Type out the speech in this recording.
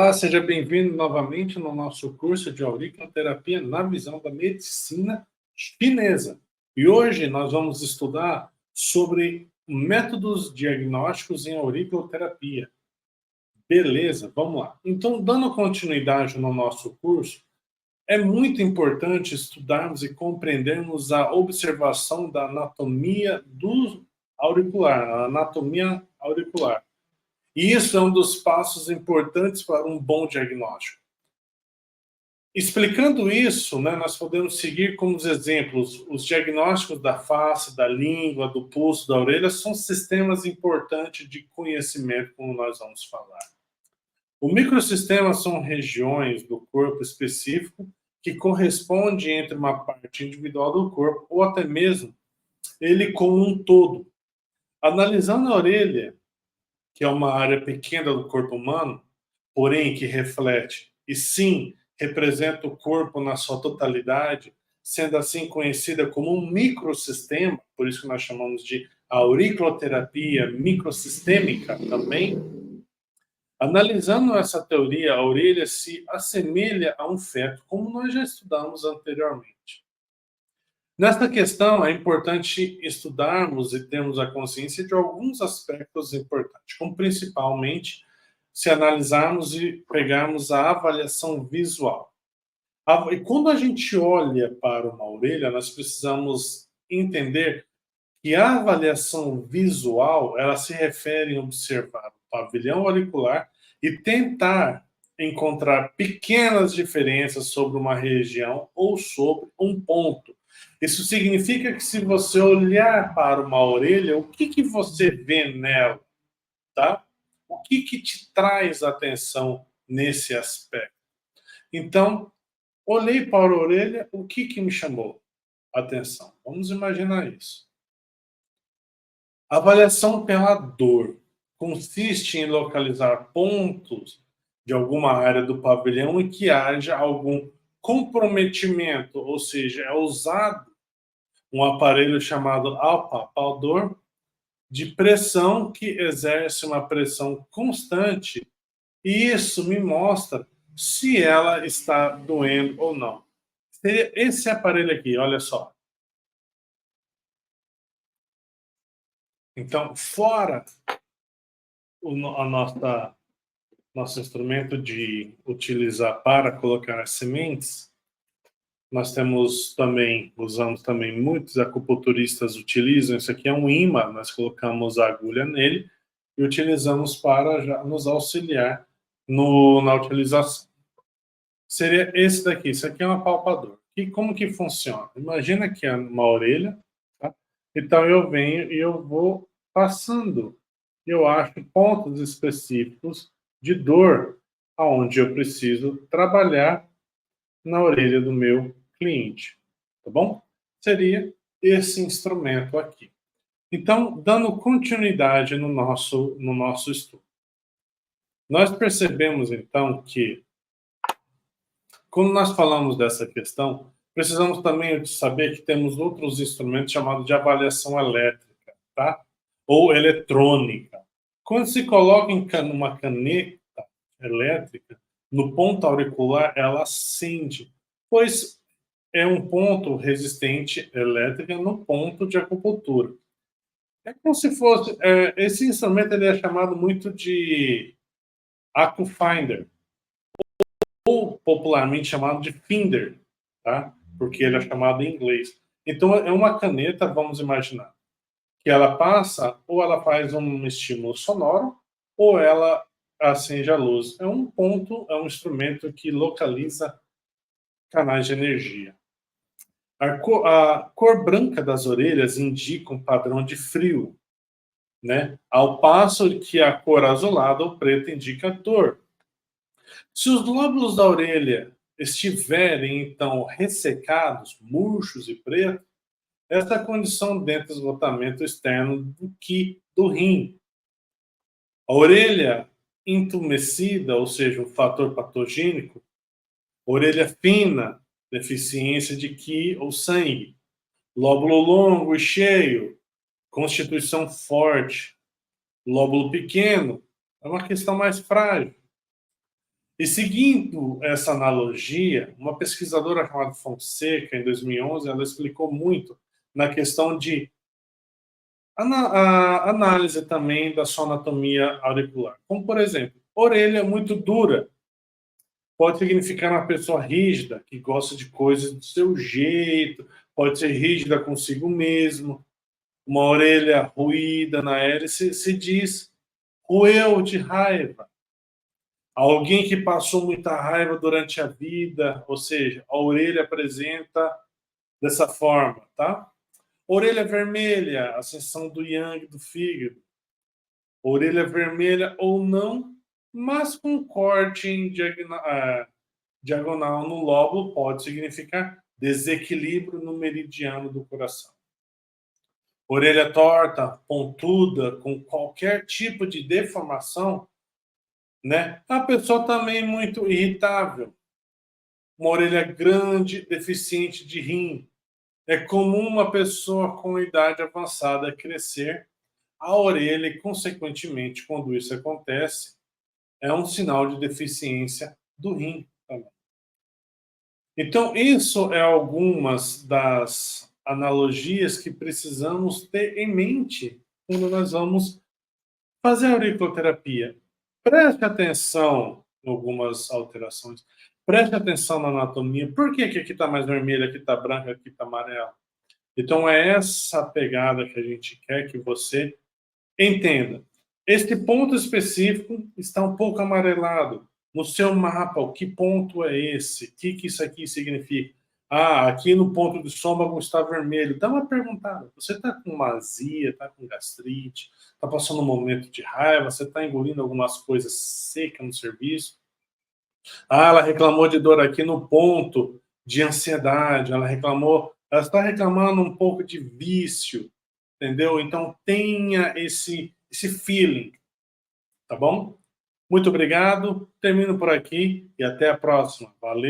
Olá, seja bem-vindo novamente no nosso curso de auriculoterapia na visão da medicina chinesa. E hoje nós vamos estudar sobre métodos diagnósticos em auriculoterapia. Beleza, vamos lá. Então, dando continuidade no nosso curso, é muito importante estudarmos e compreendermos a observação da anatomia do auricular, a anatomia auricular. E isso é um dos passos importantes para um bom diagnóstico. Explicando isso, nós podemos seguir como os exemplos. Os diagnósticos da face, da língua, do pulso, da orelha são sistemas importantes de conhecimento, como nós vamos falar. O microsistema são regiões do corpo específico que correspondem entre uma parte individual do corpo ou até mesmo ele como um todo. Analisando a orelha, que é uma área pequena do corpo humano, porém que reflete, e sim, representa o corpo na sua totalidade, sendo assim conhecida como um microsistema, por isso que nós chamamos de auriculoterapia microsistêmica também. Analisando essa teoria, a orelha se assemelha a um feto, como nós já estudamos anteriormente. Nesta questão, é importante estudarmos e termos a consciência de alguns aspectos importantes, como principalmente se analisarmos e pegarmos a avaliação visual. E quando a gente olha para uma orelha, nós precisamos entender que a avaliação visual, ela se refere a observar o pavilhão auricular e tentar encontrar pequenas diferenças sobre uma região ou sobre um ponto. Isso significa que se você olhar para uma orelha, o que você vê nela, tá? O que te traz atenção nesse aspecto? Então, olhei para a orelha, o que me chamou atenção? Vamos imaginar isso. Avaliação pela dor consiste em localizar pontos de alguma área do pavilhão em que haja algum comprometimento, ou seja, é usado um aparelho chamado palpador de pressão que exerce uma pressão constante e isso me mostra se ela está doendo ou não. Seria esse aparelho aqui, olha só. Então, fora nosso instrumento de utilizar para colocar as sementes, nós usamos também, muitos acupunturistas utilizam, isso aqui é um ímã, nós colocamos a agulha nele e utilizamos para já nos auxiliar na utilização. Seria esse daqui, isso aqui é um apalpador. E como que funciona? Imagina que é uma orelha, tá? Então eu venho e eu vou passando, eu acho pontos específicos de dor aonde eu preciso trabalhar na orelha do meu cliente, tá bom? Seria esse instrumento aqui. Então, dando continuidade no nosso estudo. Nós percebemos, então, que quando nós falamos dessa questão, precisamos também saber que temos outros instrumentos chamados de avaliação elétrica, tá? Ou eletrônica. Quando se coloca uma caneta elétrica no ponto auricular, ela acende, pois é um ponto resistente elétrica no ponto de acupuntura. É como se fosse... esse instrumento ele é chamado muito de acufinder, ou popularmente chamado de finder, tá? Porque ele é chamado em inglês. Então, é uma caneta, vamos imaginar, que ela passa, ou ela faz um estímulo sonoro, ou ela acende a luz. É um instrumento que localiza canais de energia. A cor branca das orelhas indica um padrão de frio, né? Ao passo que a cor azulada ou preta indica dor. Se os lóbulos da orelha estiverem, então, ressecados, murchos e pretos, essa condição dentro do esgotamento externo do rim. A orelha entumecida, ou seja, um fator patogênico, orelha fina, deficiência de Qi ou sangue, lóbulo longo e cheio, constituição forte, lóbulo pequeno, é uma questão mais frágil. E seguindo essa analogia, uma pesquisadora chamada Fonseca, em 2011, ela explicou muito na questão de a análise também da sua anatomia auricular. Como, por exemplo, orelha muito dura pode significar uma pessoa rígida, que gosta de coisas do seu jeito, pode ser rígida consigo mesmo. Uma orelha ruída na hélice se diz roeu de raiva. Alguém que passou muita raiva durante a vida, ou seja, a orelha apresenta dessa forma, tá? Orelha vermelha, ascensão do yang do fígado. Orelha vermelha ou não, mas com corte em diagonal no lóbulo pode significar desequilíbrio no meridiano do coração. Orelha torta, pontuda, com qualquer tipo de deformação, né? A pessoa também muito irritável. Uma orelha grande, deficiente de rim. É comum uma pessoa com idade avançada crescer a orelha e, consequentemente, quando isso acontece, é um sinal de deficiência do rim também. Então, isso é algumas das analogias que precisamos ter em mente quando nós vamos fazer a auriculoterapia. Preste atenção em algumas alterações. Preste atenção na anatomia. Por que aqui está mais vermelho, aqui está branco, aqui está amarelo? Então, é essa pegada que a gente quer que você entenda. Este ponto específico está um pouco amarelado. No seu mapa, o que ponto é esse? O que isso aqui significa? Ah, aqui no ponto do estômago está vermelho. Dá uma perguntada. Você está com uma azia, está com gastrite, está passando um momento de raiva, você está engolindo algumas coisas secas no serviço? Ah, ela reclamou de dor aqui no ponto de ansiedade, ela está reclamando um pouco de vício, entendeu? Então tenha esse feeling, tá bom? Muito obrigado, termino por aqui e até a próxima. Valeu!